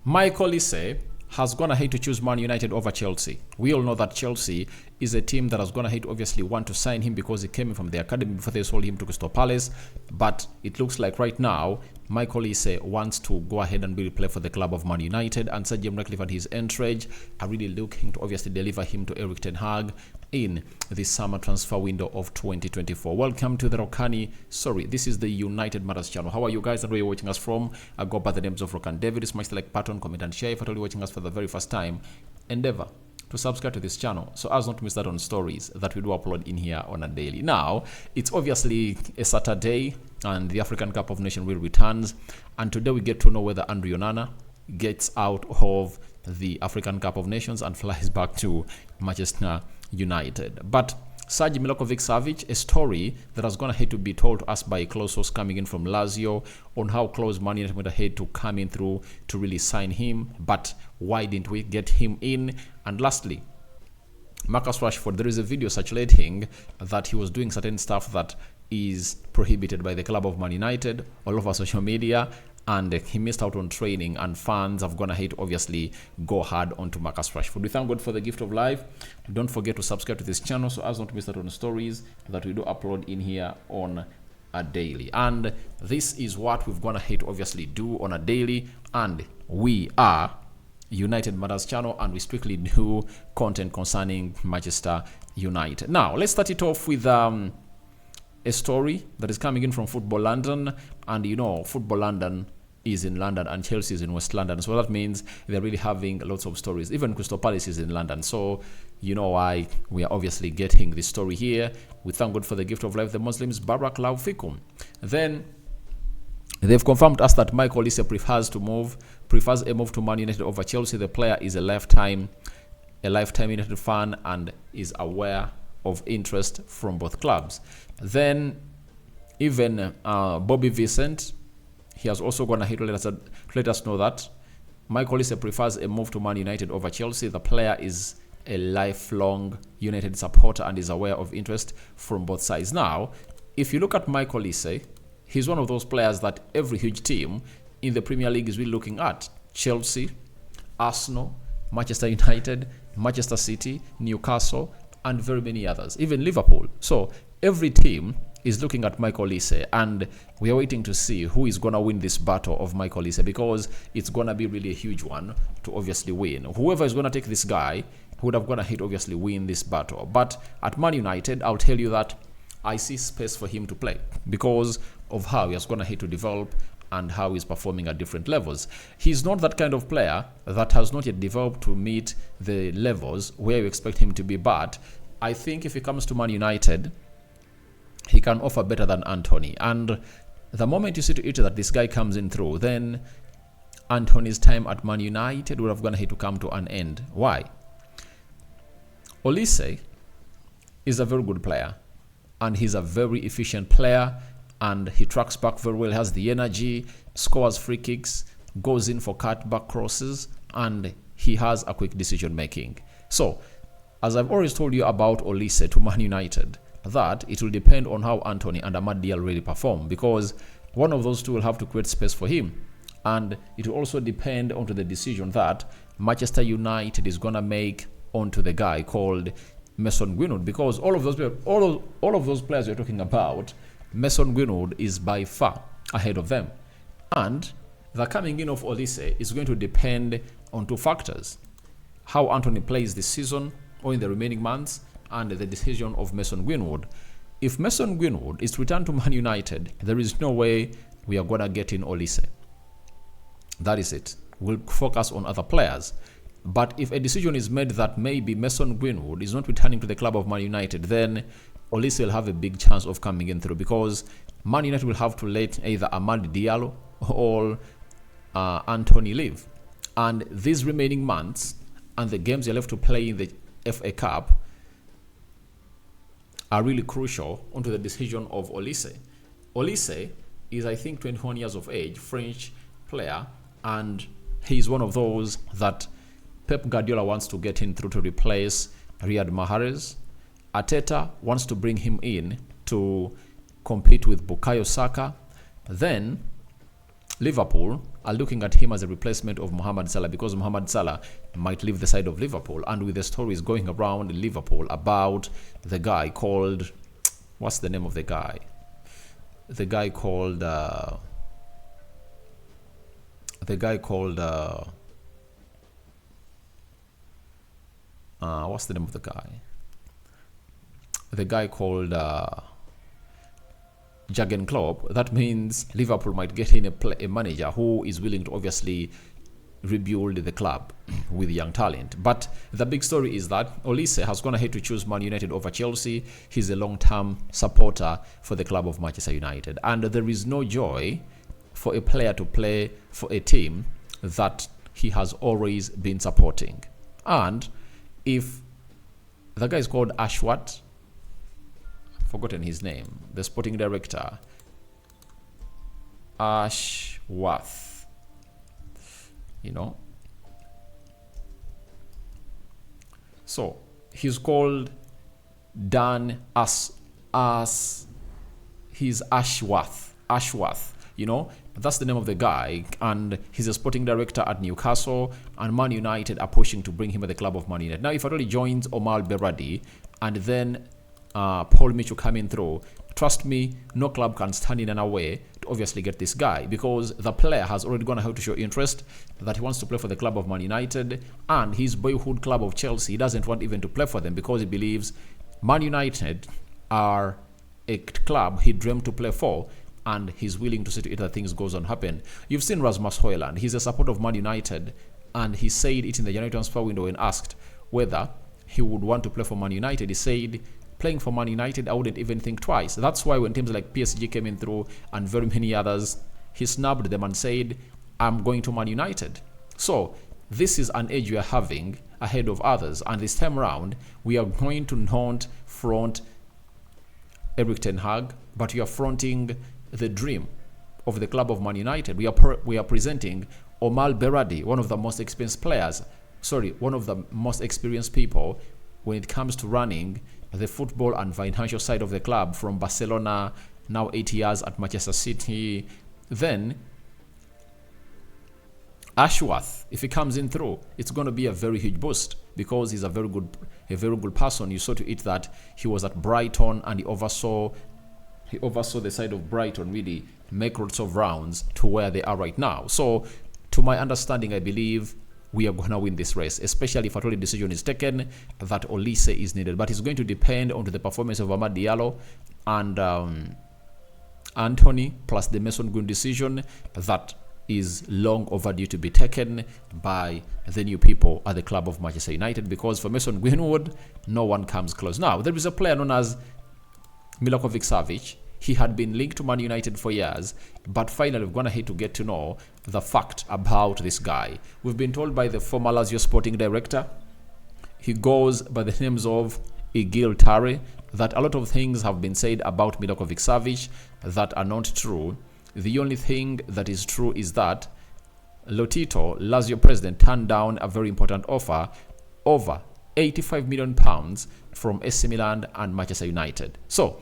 Micheal Olise has gone ahead to choose Man United over Chelsea. We all know that Chelsea is a team that has gone ahead to obviously want to sign him because he came in from the academy before they sold him to Crystal Palace. But it looks like right now, Micheal Olise wants to go ahead and really play for the club of Man United, and Sir Jim Ratcliffe and his entourage are really looking to obviously deliver him to Erik ten Hag in the summer transfer window of 2024. Welcome to the this is the United Matters channel. How are you guys and where you're watching us from? I go by the names of Rokan David. Smash the like button, comment and share. If you're watching us for the very first time, endeavor to subscribe to this channel so as not to miss out on stories that we do upload in here on a daily. Now, it's obviously a Saturday and the African Cup of Nations will returns, and today we get to know whether Andre Onana gets out of the African Cup of Nations and flies back to Manchester United. But Sir Milinkovic-Savic, a story that has gone ahead to be told to us by a close source coming in from Lazio on how close Man United went ahead to come in through to really sign him, but why didn't we get him in? And lastly, Marcus Rashford, there is a video circulating that he was doing certain stuff that is prohibited by the club of Man United all over social media, and he missed out on training, and fans have gone ahead to obviously go hard onto Marcus Rashford. We thank God for the gift of life. Don't forget to subscribe to this channel so as not to miss out on stories that we do upload in here on a daily. And this is what we've gone ahead to obviously do on a daily, and we are United Matters channel, and we strictly do content concerning Manchester United. Now, let's start it off with a story that is coming in from Football London, and you know, Football London is in London and Chelsea is in West London, so that means they're really having lots of stories. Even Crystal Palace is in London, so you know why we are obviously getting this story here. We thank God for the gift of life, the Muslims. Barak Lau Fikum. Then they've confirmed to us that Micheal Olise prefers a move to Man United over Chelsea. The player is a lifetime United fan and is aware of interest from both clubs. Then even Bobby Vincent, he has also gone ahead to let us know that Micheal Olise prefers a move to Man United over Chelsea. The player is a lifelong United supporter and is aware of interest from both sides. Now, if you look at Micheal Olise, he's one of those players that every huge team in the Premier League is really looking at. Chelsea, Arsenal, Manchester United, Manchester City, Newcastle, and very many others, even Liverpool. So every team is looking at Micheal Olise, and we are waiting to see who is going to win this battle of Micheal Olise, because it's going to be really a huge one to obviously win. Whoever is going to take this guy would have gone ahead to obviously win this battle. But at Man United, I'll tell you that I see space for him to play because of how he has gone ahead to develop and how he's performing at different levels. He's not that kind of player that has not yet developed to meet the levels where you expect him to be, but I think if he comes to Man United, he can offer better than Anthony. And the moment you see to it that this guy comes in through, then Anthony's time at Man United would have gone ahead to come to an end. Why? Olise is a very good player, and he's a very efficient player, and he tracks back very well, has the energy, scores free kicks, goes in for cutback crosses, and he has a quick decision making. So, as I've always told you about Olise to Man United, that it will depend on how Anthony and Amad Diallo really perform, because one of those two will have to create space for him, and it will also depend on the decision that Manchester United is gonna make onto the guy called Mason Greenwood, because all of those players we're talking about, Mason Greenwood is by far ahead of them, and the coming in of Olise is going to depend on two factors: how Anthony plays this season or in the remaining months, and the decision of Mason Greenwood. If Mason Greenwood is to return to Man United, there is no way we are going to get in Olise. That is it. We'll focus on other players. But if a decision is made that maybe Mason Greenwood is not returning to the club of Man United, then Olise will have a big chance of coming in through, because Man United will have to let either Amad Diallo or Anthony leave. And these remaining months and the games you're left to play in the FA Cup are really crucial onto the decision of Olise. Olise is, I think, 21 years of age, French player, and he's one of those that Pep Guardiola wants to get in through to replace Riyad Mahrez. Arteta wants to bring him in to compete with Bukayo Saka. Then Liverpool are looking at him as a replacement of Mohamed Salah, because Mohamed Salah might leave the side of Liverpool. And with the stories going around Liverpool about the guy called, what's the name of the guy? The guy called what's the name of the guy? The guy called Jurgen Klopp. That means Liverpool might get in a manager who is willing to obviously rebuild the club with young talent. But the big story is that Olise has gone ahead to choose Man United over Chelsea. He's a long-term supporter for the club of Manchester United. And there is no joy for a player to play for a team that he has always been supporting. And if the guy is called Ashworth, forgotten his name, the sporting director, Ashworth, you know. So he's called Dan he's Ashworth, you know. That's the name of the guy, and he's a sporting director at Newcastle, and Man United are pushing to bring him at the club of Man United. Now, if it only joins Omar Berradi and then Paul Micheal coming through, trust me, no club can stand in our way to obviously get this guy, because the player has already gone ahead to show interest that he wants to play for the club of Man United, and his boyhood club of Chelsea, he doesn't want even to play for them because he believes Man United are a club he dreamed to play for, and he's willing to see to it that things goes on happen. You've seen Rasmus Højlund. He's a supporter of Man United, and he said it in the January transfer window when asked whether he would want to play for Man United. He said, playing for Man United, I wouldn't even think twice. That's why when teams like PSG came in through and very many others, he snubbed them and said, I'm going to Man United. So this is an edge we are having ahead of others, and this time around, we are going to not front Erik ten Hag, but we are fronting the dream of the club of Man United. We are presenting Omar Berradi, one of the most experienced people when it comes to running the football and financial side of the club, from Barcelona, now 8 years at Manchester City. Then Ashworth, if he comes in through, it's going to be a very huge boost, because he's a very good person. You saw to it that he was at Brighton, and he oversaw the side of Brighton really make lots of rounds to where they are right now. So to my understanding, I believe we are going to win this race, especially if a decision is taken that Olise is needed. But it's going to depend on the performance of Amad Diallo and Anthony, plus the Mason Green decision that is long overdue to be taken by the new people at the club of Manchester United, because for Mason Greenwood, no one comes close. Now, there is a player known as Milinkovic-Savic. He had been linked to Man United for years, but finally we've gone ahead to get to know the fact about this guy. We've been told by the former Lazio sporting director, he goes by the names of Igil Tare, that a lot of things have been said about Milinkovic-Savic that are not true. The only thing that is true is that Lotito, Lazio president, turned down a very important offer, over £85 million from AC Milan and Manchester United. So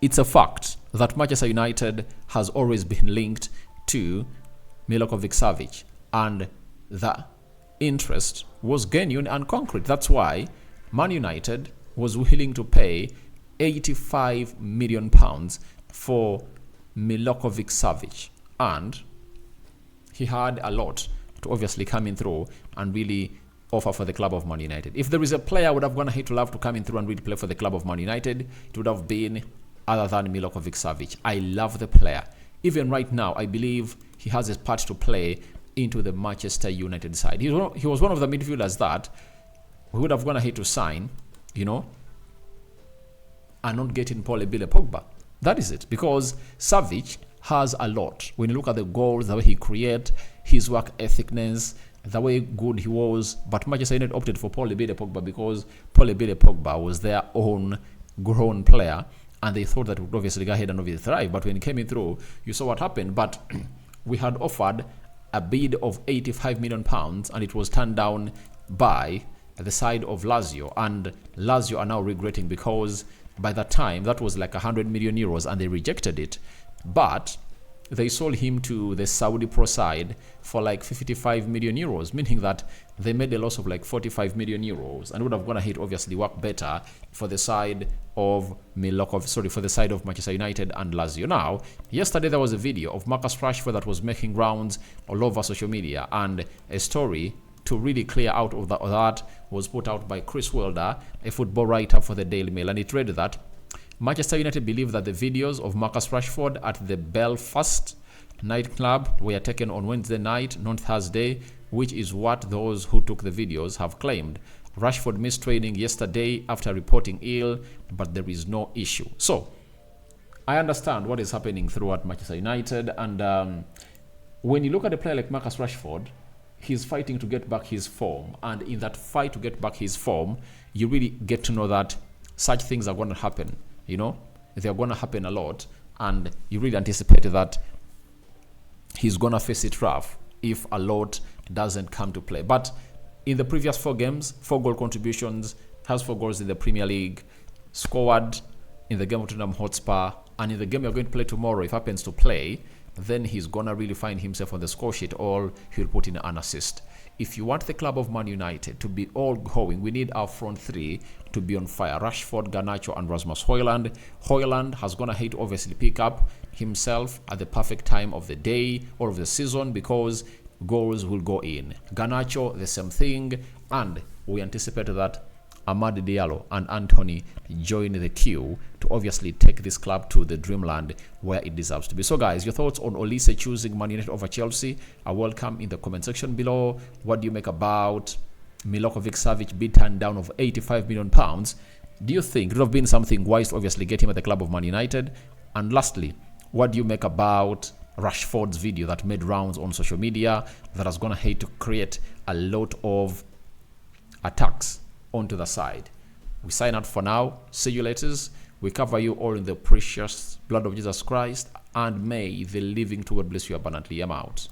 it's a fact that Manchester United has always been linked to Milinkovic-Savic, and the interest was genuine and concrete. That's why Man United was willing to pay £85 million for Milinkovic-Savic, and he had a lot to obviously come in through and really offer for the club of Man United. If there is a player I would have gone ahead to love to come in through and really play for the club of Man United, it would have been other than Milinkovic-Savic. I love the player. Even right now, I believe he has a part to play into the Manchester United side. He was one of the midfielders that we would have gone ahead to sign, and not getting Paul Pogba. That is it, because Savic has a lot. When you look at the goals, the way he creates, his work ethicness, the way good he was, but Manchester United opted for Paul Pogba because Paul Pogba was their own grown player, and they thought that it would obviously go ahead and obviously thrive. But when it came in through, you saw what happened. But we had offered a bid of £85 million, and it was turned down by the side of Lazio, and Lazio are now regretting, because by that time that was like 100 million euros and they rejected it. But they sold him to the Saudi pro side for like 55 million euros, meaning that they made a loss of like 45 million euros, and would have gone ahead obviously work better for the side of for the side of Manchester United and Lazio. Now, yesterday there was a video of Marcus Rashford that was making rounds all over social media, and a story to really clear out of that was put out by Chris Wilder, a football writer for the Daily Mail, and it read that Manchester United believe that the videos of Marcus Rashford at the Belfast nightclub were taken on Wednesday night, not Thursday, which is what those who took the videos have claimed. Rashford missed training yesterday after reporting ill, but there is no issue. So, I understand what is happening throughout Manchester United, and when you look at a player like Marcus Rashford, he's fighting to get back his form, and in that fight to get back his form, you really get to know that such things are going to happen. You know, they're going to happen a lot, and you really anticipate that he's going to face it rough if a lot doesn't come to play. But in the previous 4 games, 4 goal contributions, has 4 goals in the Premier League, scored in the game of Tottenham Hotspur, and in the game you're going to play tomorrow, if happens to play, then he's going to really find himself on the score sheet, or he'll put in an assist. If you want the club of Man United to be all going, we need our front 3 to be on fire. Rashford, Garnacho, and Rasmus Højlund. Højlund has gone ahead to obviously pick up himself at the perfect time of the day or of the season, because goals will go in. Garnacho, the same thing, and we anticipate that Amad Diallo and Anthony join the queue to obviously take this club to the dreamland where it deserves to be. So guys, your thoughts on Olise choosing Man United over Chelsea are welcome in the comment section below. What do you make about Milinkovic-Savic being turned down of £85 million? Do you think it would have been something wise to obviously get him at the club of Man United? And lastly, what do you make about Rashford's video that made rounds on social media that has gone ahead to create a lot of attacks onto the side? We sign out for now. See you later. We cover you all in the precious blood of Jesus Christ, and may the living God bless you abundantly. I'm out.